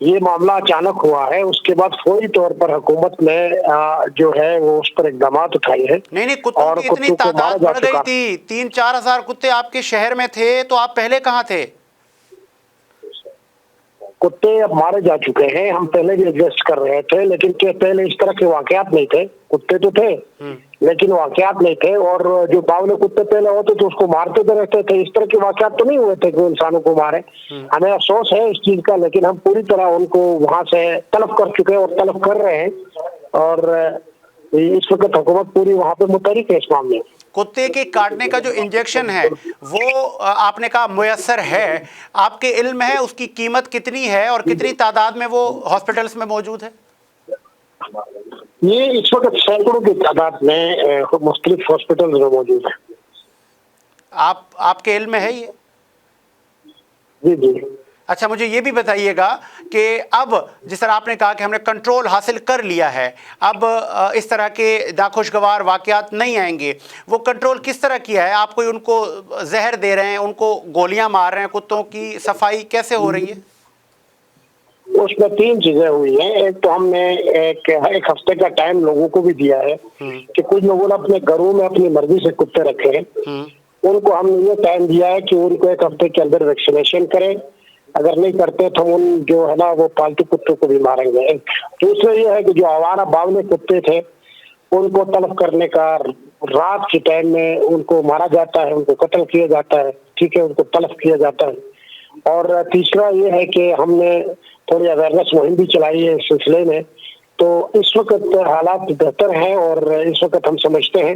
یہ معاملہ اچانک ہوا ہے، اس کے بعد فوری طور پر حکومت نے جو ہے وہ اس پر اقدامات اٹھائے ہیں. نہیں کتوں کی اتنی تعداد بڑھ گئی تھی، 3-4 ہزار کتے آپ کے شہر میں تھے، تو آپ پہلے کہاں تھے؟ کتے اب مارے جا چکے ہیں، ہم پہلے بھی ایڈجسٹ کر رہے تھے، لیکن پہلے اس طرح کے واقعات نہیں تھے. کتے تو تھے لیکن واقعات نہیں تھے، اور جو باولے کتے پہلے ہوتے تو اس کو مارتے تو رہتے تھے. اس طرح کے واقعات تو نہیں ہوئے تھے کہ انسانوں کو مارے. ہمیں افسوس ہے اس چیز کا، لیکن ہم پوری طرح ان کو وہاں سے طلب کر چکے ہیں اور طلب کر رہے ہیں، اور اس وقت حکومت پوری وہاں پہ متحرک ہے اس معاملے میں. کتے کے کاٹنے کا جو انجیکشن ہے وہ آپ نے کہا میسر ہے، آپ کے علم ہے اس کی قیمت کتنی ہے اور کتنی تعداد میں وہ ہاسپٹلس میں موجود ہے؟ یہ اس وقت سینکڑوں کی تعداد میں مختلف ہاسپٹل میں موجود ہے. آپ کے علم میں ہے یہ؟ جی جی. اچھا مجھے یہ بھی بتائیے گا کہ اب جس طرح آپ نے کہا کہ ہم نے کنٹرول حاصل کر لیا ہے، اب اس طرح کے ناخوشگوار واقعات نہیں آئیں گے، وہ کنٹرول کس طرح کیا ہے؟ آپ کوئی ان کو زہر دے رہے ہیں، ان کو گولیاں مار رہے ہیں؟ کتوں کی صفائی کیسے ہو رہی ہے؟ اس میں 3 چیزیں ہوئی ہیں. ایک تو ہم نے ایک ہفتے کا ٹائم لوگوں کو بھی دیا ہے کہ کچھ لوگوں نے اپنے گھروں میں اپنی مرضی سے کتے رکھے ہیں، ان کو ہم نے یہ ٹائم دیا ہے کہ ان کو 1 ہفتے کے اندر ویکسینیشن کریں. اگر نہیں کرتے تو ان جو ہے نا وہ پالتو کتوں کو بھی ماریں گے. دوسرا یہ ہے کہ جو آوارہ باولے کتے تھے ان کو طلب کرنے کا، رات کے ٹائم میں ان کو مارا جاتا ہے، ان کو قتل کیا جاتا ہے، ٹھیک ہے، ان کو طلب کیا جاتا ہے. اور تیسرا یہ ہے کہ ہم نے تھوڑی اویئرنیس مہم بھی چلائی ہے اس سلسلے میں. تو اس وقت حالات بہتر ہیں، اور اس وقت ہم سمجھتے ہیں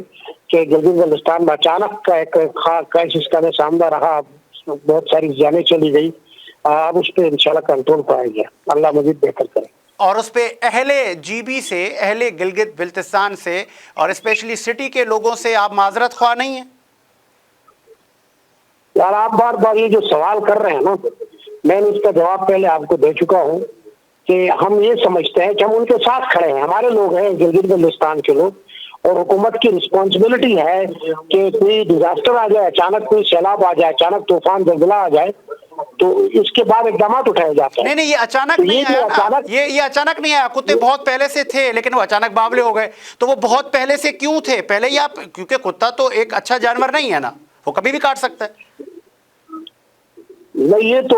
کہ گلگت بلتستان میں اچانک کا ایک کرائسس کا سامنا رہا، بہت ساری جانیں چلی گئی. اب اس پہ انشاءاللہ کنٹرول پائے گیا، اللہ مزید بہتر کرے. اور اس پہ اہل جی بی سے، اہل گلگت بلتستان سے اور اسپیشلی سٹی کے لوگوں سے آپ معذرت خواہ نہیں ہیں؟ یار آپ بار بار یہ جو سوال کر رہے ہیں نا، میں نے اس کا جواب پہلے آپ کو دے چکا ہوں کہ ہم یہ سمجھتے ہیں کہ ہم ان کے ساتھ کھڑے ہیں. ہمارے لوگ ہیں گلگت بلتستان کے لوگ، اور حکومت کی رسپانسبلٹی ہے کہ کوئی ڈیزاسٹر آ جائے، اچانک کوئی سیلاب آ جائے، اچانک طوفان زلزلہ آ جائے، تو اس کے بعد اقدامات اٹھائے جاتے ہیں. نہیں یہ اچانک نہیں آیا نا، یہ اچانک نہیں آیا. کتے بہت پہلے سے تھے لیکن وہ اچانک باولے ہو گئے. تو وہ بہت پہلے سے کیوں تھے؟ پہلے ہی آپ، کیونکہ کتا تو ایک اچھا جانور نہیں ہے نا، وہ کبھی بھی کاٹ سکتا ہے. نہیں یہ تو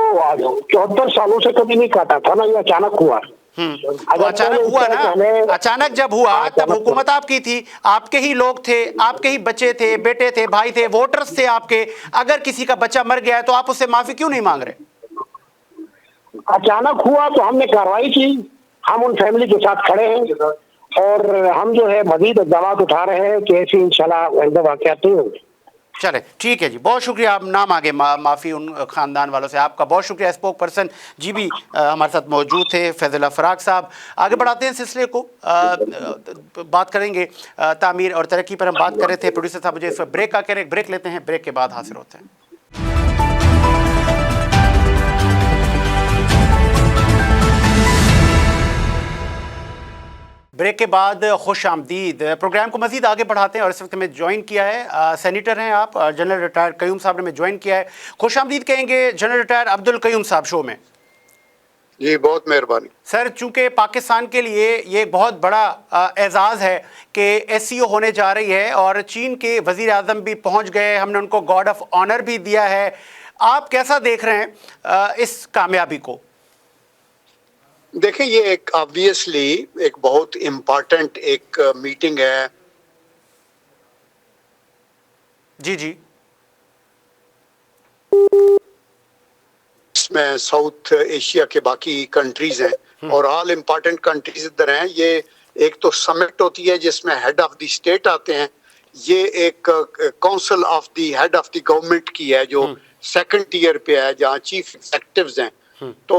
74 سالوں سے کبھی نہیں کاٹا تھا نا، یہ اچانک ہوا. تو اچانک ہوا نا، اچانک جب ہوا تب حکومت آپ کی تھی، آپ کے ہی لوگ تھے، آپ کے ہی بچے تھے، بیٹے تھے، بھائی تھے، ووٹرز تھے آپ کے. اگر کسی کا بچہ مر گیا ہے تو آپ اس سے معافی کیوں نہیں مانگ رہے؟ اچانک ہوا تو ہم نے کارروائی کی، ہم ان فیملی کے ساتھ کھڑے ہیں، اور ہم جو ہے مزید اقدامات اٹھا رہے ہیں کہ ایسی انشاءاللہ آئندہ واقعات نہیں ہوں گے. چلے ٹھیک ہے جی، بہت شکریہ. آپ نام آگے معافی ان خاندان والوں سے، آپ کا بہت شکریہ. اسپوک پرسن جی بھی ہمارے ساتھ موجود تھے، فیض اللہ فراق صاحب. آگے بڑھاتے ہیں سلسلے کو، بات کریں گے تعمیر اور ترقی پر. ہم بات کر رہے تھے، پروڈیوسر صاحب مجھے اس پر بریک کا کہہ رہے ہیں، بریک لیتے ہیں، بریک کے بعد حاضر ہوتے ہیں. بریک کے بعد خوش آمدید. پروگرام کو مزید آگے بڑھاتے ہیں اور اس وقت میں جوائن کیا ہے، سینیٹر ہیں آپ، جنرل ریٹائر قیوم صاحب نے میں جوائن کیا ہے. خوش آمدید کہیں گے جنرل ریٹائر عبد القیوم صاحب شو میں. جی بہت مہربانی سر. چونکہ پاکستان کے لیے یہ ایک بہت بڑا اعزاز ہے کہ ایس سی او ہونے جا رہی ہے، اور چین کے وزیر اعظم بھی پہنچ گئے، ہم نے ان کو گارڈ آف آنر بھی دیا ہے. آپ کیسا دیکھ رہے ہیں اس کامیابی کو؟ دیکھیں، یہ ایک آبویسلی ایک بہت امپارٹنٹ ایک میٹنگ ہے. جی جی. اس میں ساؤتھ ایشیا کے باقی کنٹریز ہیں اور آل امپارٹنٹ کنٹریز ادھر ہیں. یہ ایک تو سمٹ ہوتی ہے جس میں ہیڈ آف دی اسٹیٹ آتے ہیں. یہ ایک council of the head of the government کی ہے جو سیکنڈ ٹیئر پہ ہے، جہاں چیف ایگزیکٹوز ہیں. تو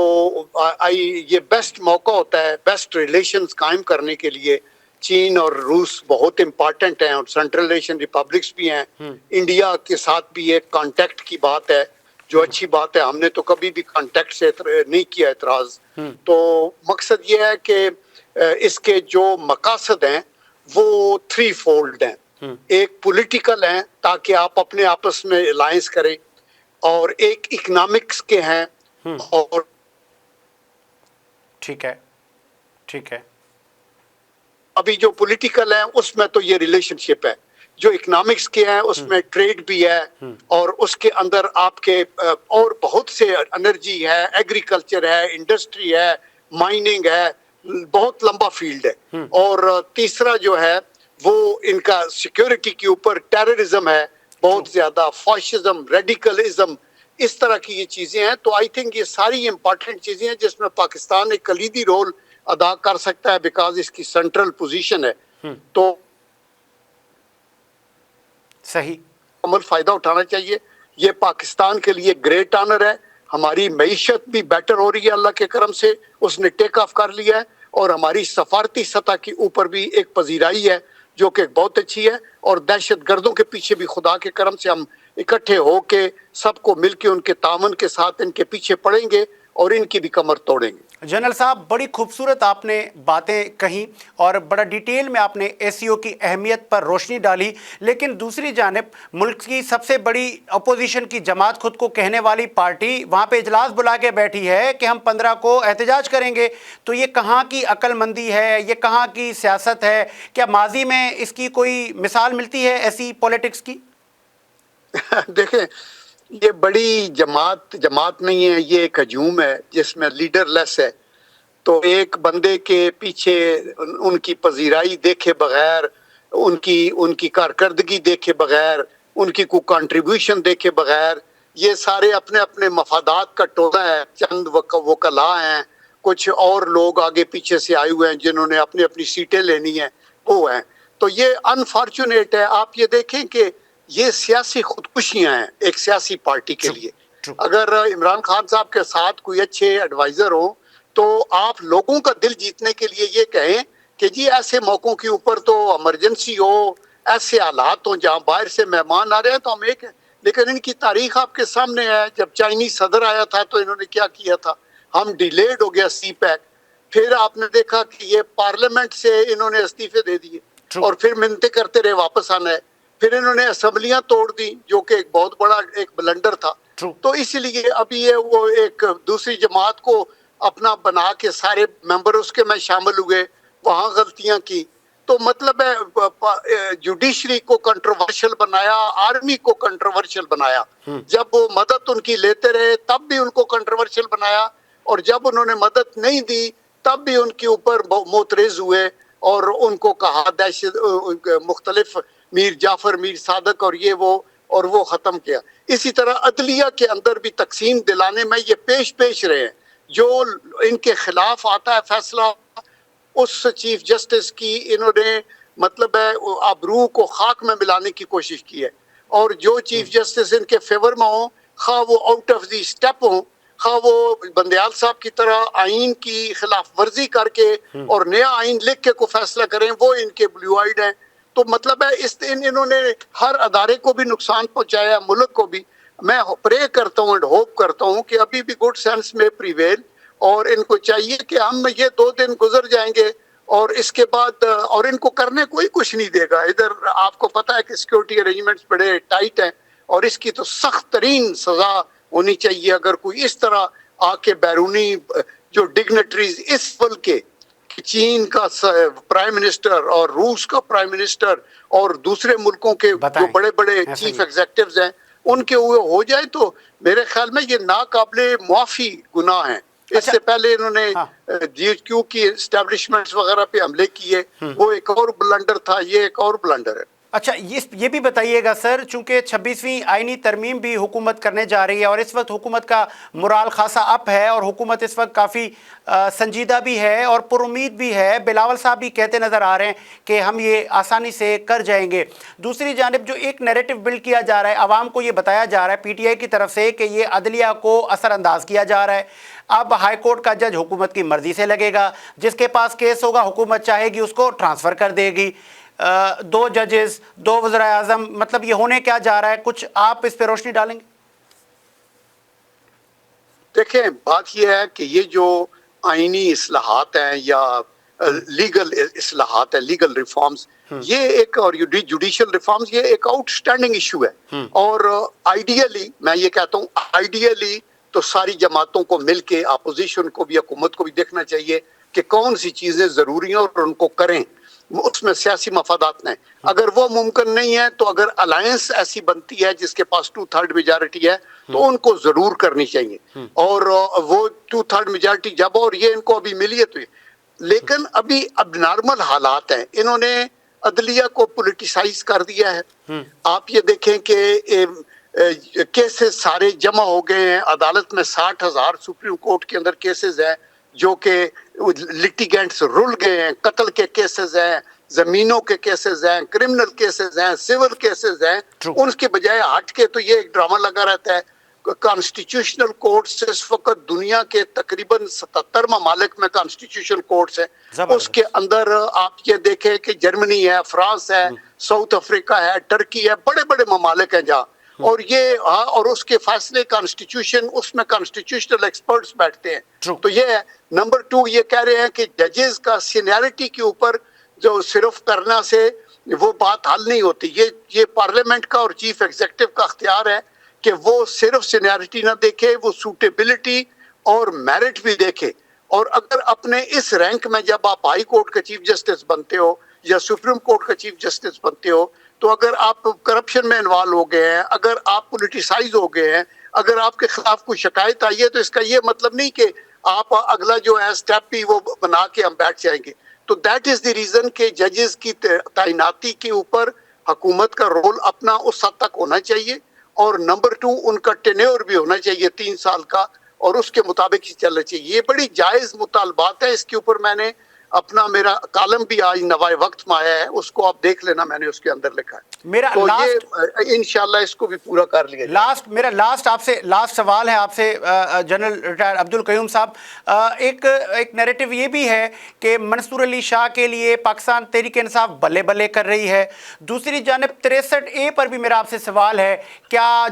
یہ بیسٹ موقع ہوتا ہے بیسٹ ریلیشنز قائم کرنے کے لیے. چین اور روس بہت امپارٹنٹ ہیں، اور سینٹرل ایشین ریپبلکس بھی ہیں. انڈیا کے ساتھ بھی ایک کانٹیکٹ کی بات ہے جو اچھی بات ہے. ہم نے تو کبھی بھی کانٹیکٹ سے نہیں کیا اعتراض. تو مقصد یہ ہے کہ اس کے جو مقاصد ہیں وہ 3 فولڈ ہیں. ایک پولیٹیکل ہیں تاکہ آپ اپنے آپس میں الائنس کریں، اور ایک اکنامکس کے ہیں، اور ٹھیک ہے، ٹھیک ہے، ابھی جو پولیٹیکل ہے اس میں تو یہ ریلیشن شپ ہے، جو اکنامکس کے ہیں اس میں ٹریڈ بھی ہے، اور اس کے اندر آپ کے اور بہت سے انرجی ہے، ایگریکلچر ہے، انڈسٹری ہے، مائننگ ہے، بہت لمبا فیلڈ ہے۔ اور تیسرا جو ہے وہ ان کا سیکیورٹی کے اوپر ٹیررزم ہے بہت زیادہ، فاشزم، ریڈیکلزم، اس طرح کی یہ چیزیں ہیں۔ تو آئی تھنک یہ ساری امپورٹنٹ چیزیں ہیں جس میں پاکستان ایک کلیدی رول ادا کر سکتا ہے، بیکاز اس کی سینٹرل پوزیشن ہے۔ تو صحیح، عمل فائدہ اٹھانا چاہیے، یہ پاکستان کے لیے گریٹ آنر ہے، ہماری معیشت بھی بیٹر ہو رہی ہے اللہ کے کرم سے، اس نے ٹیک آف کر لیا ہے، اور ہماری سفارتی سطح کے اوپر بھی ایک پذیرائی ہے جو کہ بہت اچھی ہے، اور دہشت گردوں کے پیچھے بھی خدا کے کرم سے ہم اکٹھے ہو کے سب کو مل کے ان کے تعاون کے ساتھ ان کے پیچھے پڑیں گے اور ان کی بھی کمر توڑیں گے۔ جنرل صاحب بڑی خوبصورت آپ نے باتیں کہیں اور بڑا ڈیٹیل میں آپ نے اے سی او کی اہمیت پر روشنی ڈالی، لیکن دوسری جانب ملک کی سب سے بڑی اپوزیشن کی جماعت خود کو کہنے والی پارٹی وہاں پہ اجلاس بلا کے بیٹھی ہے کہ ہم 15 کو احتجاج کریں گے، تو یہ کہاں کی عقل مندی ہے، یہ کہاں کی سیاست ہے؟ کیا ماضی میں اس کی کوئی مثال ملتی ہے ایسی پولیٹکس کی؟ دیکھیں، یہ بڑی جماعت نہیں ہے، یہ ایک ہجوم ہے جس میں لیڈر لیس ہے۔ تو ایک بندے کے پیچھے ان کی پذیرائی دیکھے بغیر، ان کی کارکردگی دیکھے بغیر، ان کی کوئی کنٹریبیوشن دیکھے بغیر، یہ سارے اپنے اپنے مفادات کا ٹولہ ہے، چند وکلاء ہیں، کچھ اور لوگ آگے پیچھے سے آئے ہوئے ہیں جنہوں نے اپنی اپنی سیٹیں لینی ہیں، وہ ہیں۔ تو یہ انفارچونیٹ ہے، آپ یہ دیکھیں کہ یہ سیاسی خودکشیاں ہیں ایک سیاسی پارٹی کے لیے۔ اگر عمران خان صاحب کے ساتھ کوئی اچھے ایڈوائزر ہوں تو آپ لوگوں کا دل جیتنے کے لیے یہ کہیں کہ جی ایسے موقعوں کے اوپر تو ایمرجنسی ہو، ایسے حالات ہوں جہاں باہر سے مہمان آ رہے ہیں تو ہم ایک، لیکن ان کی تاریخ آپ کے سامنے ہے۔ جب چائنیز صدر آیا تھا تو انہوں نے کیا کیا تھا، ہم ڈیلیڈ ہو گیا سی پیک، پھر آپ نے دیکھا کہ یہ پارلیمنٹ سے انہوں نے استعفے دے دیے اور پھر منتیں کرتے رہے واپس آنا ہے، پھر انہوں نے اسمبلیاں توڑ دی جو کہ ایک بہت بڑا ایک بلنڈر تھا۔ تو اس لیے ابھی یہ وہ ایک دوسری جماعت کو اپنا بنا کے سارے ممبر اس کے میں شامل ہوئے، وہاں غلطیاں کی، تو مطلب ہے جوڈیشری کو کنٹروورشل بنایا، آرمی کو کنٹروورشل بنایا، جب وہ مدد ان کی لیتے رہے تب بھی ان کو کنٹروورشل بنایا، اور جب انہوں نے مدد نہیں دی تب بھی ان کے اوپر معترض ہوئے اور ان کو کہا دہشت، مختلف میر جعفر، میر صادق اور یہ وہ، اور وہ ختم کیا۔ اسی طرح عدلیہ کے اندر بھی تقسیم دلانے میں یہ پیش رہے ہیں، جو ان کے خلاف آتا ہے فیصلہ اس چیف جسٹس کی انہوں نے مطلب ہے آبرو کو خاک میں ملانے کی کوشش کی ہے، اور جو چیف جسٹس ان کے فیور میں ہوں، خواہ وہ آؤٹ آف دی اسٹیپ ہوں، خواہ وہ بندیال صاحب کی طرح آئین کی خلاف ورزی کر کے اور نیا آئین لکھ کے کو فیصلہ کریں، وہ ان کے بلیو آئیڈ ہیں۔ تو مطلب ہے انہوں نے ہر ادارے کو بھی نقصان پہنچایا، ملک کو بھی۔ میں پرے کرتا ہوں اینڈ ہوپ کرتا ہوں کہ ابھی بھی گڈ سینس میں پریویل، اور ان کو چاہیے کہ ہم یہ 2 دن گزر جائیں گے اور اس کے بعد، اور ان کو کرنے کوئی کچھ نہیں دے گا۔ ادھر آپ کو پتہ ہے کہ سیکورٹی ارینجمنٹس بڑے ٹائٹ ہیں، اور اس کی تو سخت ترین سزا ہونی چاہیے اگر کوئی اس طرح آ کے بیرونی جو ڈگنیٹریز اس ملک کے، چین کا پرائم منسٹر اور روس کا پرائم منسٹر اور دوسرے ملکوں کے جو بڑے بڑے چیف ایگزیکٹوز ہیں ان کے ہوئے ہو جائے، تو میرے خیال میں یہ ناقابل معافی گناہ ہیں۔ اس سے پہلے انہوں نے جی ایچ کیو کی اسٹیبلشمنٹس وغیرہ پہ حملے کیے، وہ ایک اور بلنڈر تھا، یہ ایک اور بلنڈر ہے۔ اچھا، یہ بھی بتائیے گا سر، چونکہ 26ویں آئینی ترمیم بھی حکومت کرنے جا رہی ہے اور اس وقت حکومت کا مورال خاصا اپ ہے، اور حکومت اس وقت کافی سنجیدہ بھی ہے اور پر امید بھی ہے، بلاول صاحب بھی کہتے نظر آ رہے ہیں کہ ہم یہ آسانی سے کر جائیں گے۔ دوسری جانب جو ایک نیریٹو بلڈ کیا جا رہا ہے، عوام کو یہ بتایا جا رہا ہے پی ٹی آئی کی طرف سے کہ یہ عدلیہ کو اثر انداز کیا جا رہا ہے، اب ہائی کورٹ کا جج حکومت کی مرضی سے لگے گا، جس کے پاس کیس ہوگا حکومت چاہے گی اس کو ٹرانسفر کر دے گی، 2 ججز، 2 وزراء اعظم، مطلب یہ ہونے کیا جا رہا ہے؟ کچھ آپ اس پہ روشنی ڈالیں گے؟ دیکھیں، بات یہ ہے کہ یہ جو آئینی اصلاحات ہیں یا لیگل اصلاحات ہیں، لیگل ریفارمز، یہ ایک، اور جوڈیشل ریفارمز، یہ ایک آؤٹ اسٹینڈنگ ایشو ہے، اور آئیڈیلی میں یہ کہتا ہوں آئیڈیلی تو ساری جماعتوں کو مل کے اپوزیشن کو بھی حکومت کو بھی دیکھنا چاہیے کہ کون سی چیزیں ضروری ہیں اور ان کو کریں، اس میں سیاسی مفادات نہیں. اگر وہ ممکن نہیں ہے تو اگر الائنس ایسی بنتی ہے جس کے پاس 2/3 میجارٹی ہے تو ان کو ضرور کرنی چاہیے. اور وہ 2/3 میجارٹی جب اور یہ ان کو ابھی ملی ہے تو لیکن ابھی اب نارمل حالات ہیں، انہوں نے عدلیہ کو پولیٹیسائز کر دیا ہے. آپ یہ دیکھیں کہ کیسز سارے جمع ہو گئے ہیں عدالت میں، 60,000 سپریم کورٹ کے اندر کیسز ہیں جو کہ لٹیگینٹس رل گئے ہیں، قتل کے کیسز ہیں، زمینوں کے کیسز ہیں، کرمنل کیسز ہیں، سول کیسز ہیں. ان کے بجائے ہٹ کے تو یہ ایک ڈرامہ لگا رہتا ہے. کانسٹیٹیوشنل کورٹس اس وقت دنیا کے تقریباً 77 ممالک میں کانسٹیٹیوشنل کورٹس ہیں. اس کے اندر آپ یہ دیکھیں کہ جرمنی ہے، فرانس ہے، ساؤتھ افریقہ ہے، ٹرکی ہے، بڑے بڑے ممالک ہیں جہاں. اور یہ اور اس کے فیصلے کانسٹیٹیوشن، اس میں کانسٹیٹیوشنل ایکسپرٹس بیٹھتے ہیں. تو یہ ہے. نمبر 2 یہ کہہ رہے ہیں کہ ججز کا سینیارٹی کے اوپر جو صرف کرنا سے وہ بات حل نہیں ہوتی. یہ پارلیمنٹ کا اور چیف ایگزیکٹو کا اختیار ہے کہ وہ صرف سینیارٹی نہ دیکھے، وہ سوٹیبلٹی اور میرٹ بھی دیکھے. اور اگر اپنے اس رینک میں جب آپ ہائی کورٹ کا چیف جسٹس بنتے ہو یا سپریم کورٹ کا چیف جسٹس بنتے ہو تو اگر آپ کرپشن میں انوالو ہو گئے ہیں، اگر آپ پولیٹیسائز ہو گئے ہیں، اگر آپ کے خلاف کوئی شکایت آئی ہے تو اس کا یہ مطلب نہیں کہ آپ اگلا جو ہے سٹیپ بھی وہ بنا کے ہم بیٹھ جائیں گے. تو دیٹ از دی ریزن کہ ججز کی تعیناتی کے اوپر حکومت کا رول اپنا اس حد تک ہونا چاہیے. اور نمبر 2 ان کا ٹینیور بھی ہونا چاہیے 3 سال کا، اور اس کے مطابق ہی چلنا چاہیے. یہ بڑی جائز مطالبات ہیں. اس کے اوپر میں نے اپنا میرا کالم بھی آج نوائے وقت میں آیا ہے، اس کو آپ دیکھ لینا، میں نے اس کے اندر لکھا ہے. میرا تو لاسٹ یہ انشاءاللہ اس کو بھی پورا کر لیا جائے. میرا آپ سے لاسٹ سوال ہے آپ سے جنرل ریٹائر عبدالقیوم صاحب. ایک نیریٹو یہ بھی ہے کہ منصور علی شاہ کے لیے پاکستان تحریک انصاف بلے بلے کر رہی ہے. دوسری جانب 63A پر بھی میرا آپ سے سوال ہے، کیا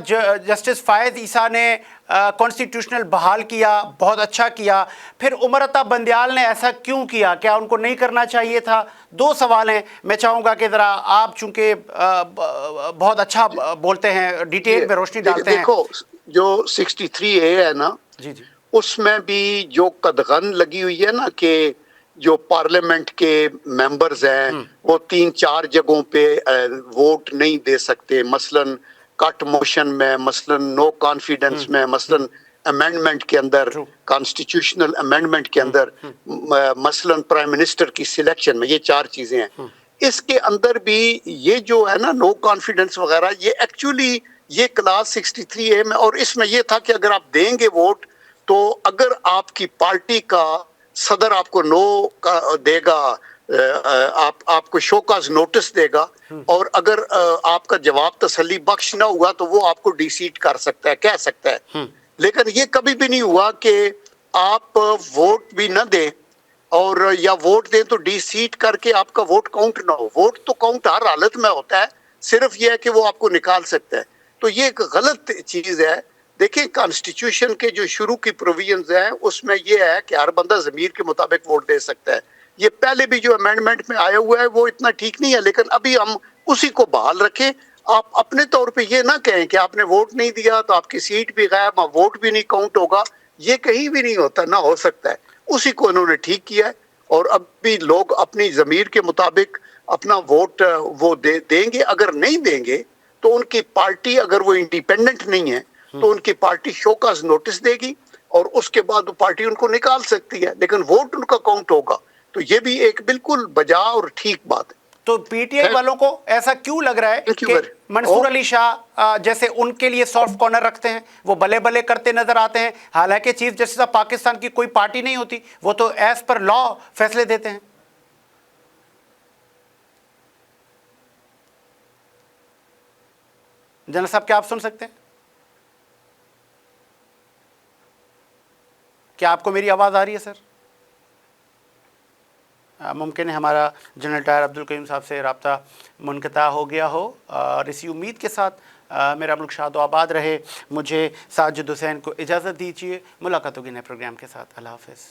جسٹس فائز عیسیٰ نے کانسٹیٹیوشنل بحال کیا، بہت اچھا کیا، پھر عمر عطا بندیال نے ایسا کیوں کیا؟ کیا ان کو نہیں کرنا چاہیے تھا؟ 2 سوال ہیں. میں چاہوں گا کہ ذرا آپ چونکہ بہت اچھا بولتے ہیں، ڈیٹیل میں روشنی ڈالتے ہیں. دیکھو جو 63A ہے نا، جی جی اس میں بھی جو قدغن لگی ہوئی ہے نا کہ جو پارلیمنٹ کے ممبرز ہیں وہ 3-4 جگہوں پہ ووٹ نہیں دے سکتے، مثلاً کٹ موشن میں، مثلاً نو کانفیڈنس میں، مثلاً امینڈمنٹ کے اندر، کانسٹیٹیوشنل امینڈمنٹ کے اندر، مثلاً پرائم منسٹر کی سلیکشن میں. یہ 4 چیزیں ہیں. اس کے اندر بھی یہ جو ہے نا نو کانفیڈنس وغیرہ، یہ ایکچولی یہ کلاس 63A میں، اور اس میں یہ تھا کہ اگر آپ دیں گے ووٹ تو اگر آپ کی پارٹی کا صدر آپ کو نو دے گا، آپ کو شو کاز نوٹس دے گا، اور اگر آپ کا جواب تسلی بخش نہ ہوا تو وہ آپ کو ڈی سیٹ کر سکتا ہے، کہہ سکتا ہے. لیکن یہ کبھی بھی نہیں ہوا کہ آپ ووٹ بھی نہ دیں اور یا ووٹ دیں تو ڈی سیٹ کر کے آپ کا ووٹ کاؤنٹ نہ ہو. ووٹ تو کاؤنٹ ہر حالت میں ہوتا ہے، صرف یہ ہے کہ وہ آپ کو نکال سکتا ہے. تو یہ ایک غلط چیز ہے. دیکھیں کانسٹیٹیوشن کے جو شروع کی پروویژنز ہیں اس میں یہ ہے کہ ہر بندہ ضمیر کے مطابق ووٹ دے سکتا ہے. یہ پہلے بھی جو امینڈمنٹ میں آیا ہوا ہے وہ اتنا ٹھیک نہیں ہے، لیکن ابھی ہم اسی کو بحال رکھیں. آپ اپنے طور پہ یہ نہ کہیں کہ آپ نے ووٹ نہیں دیا تو آپ کی سیٹ بھی غائب، ووٹ بھی نہیں کاؤنٹ ہوگا. یہ کہیں بھی نہیں ہوتا، نہ ہو سکتا ہے. اسی کو انہوں نے ٹھیک کیا ہے، اور اب بھی لوگ اپنی ضمیر کے مطابق اپنا ووٹ وہ دیں گے. اگر نہیں دیں گے تو ان کی پارٹی، اگر وہ انڈیپینڈنٹ نہیں ہے تو ان کی پارٹی شو کاز نوٹس دے گی اور اس کے بعد وہ پارٹی ان کو نکال سکتی ہے، لیکن ووٹ ان کا کاؤنٹ ہوگا. تو یہ بھی ایک بالکل بجا اور ٹھیک بات ہے. تو پی ٹی آئی والوں کو ایسا کیوں لگ رہا ہے کہ منصور علی شاہ جیسے ان کے لیے سافٹ کارنر رکھتے ہیں، وہ بلے بلے کرتے نظر آتے ہیں، حالانکہ چیف جسٹس آف پاکستان کی کوئی پارٹی نہیں ہوتی، وہ تو ایز پر لا فیصلے دیتے ہیں؟ جنرل صاحب کیا آپ سن سکتے ہیں؟ کیا آپ کو میری آواز آ رہی ہے سر؟ ممکن ہے ہمارا جنرل ریٹائر عبدالقیوم صاحب سے رابطہ منقطع ہو گیا ہو، اور اسی امید کے ساتھ میرا ملک شاد و آباد رہے. مجھے ساجد حسین کو اجازت دیجیے. ملاقات ہوگی نئے پروگرام کے ساتھ. اللہ حافظ.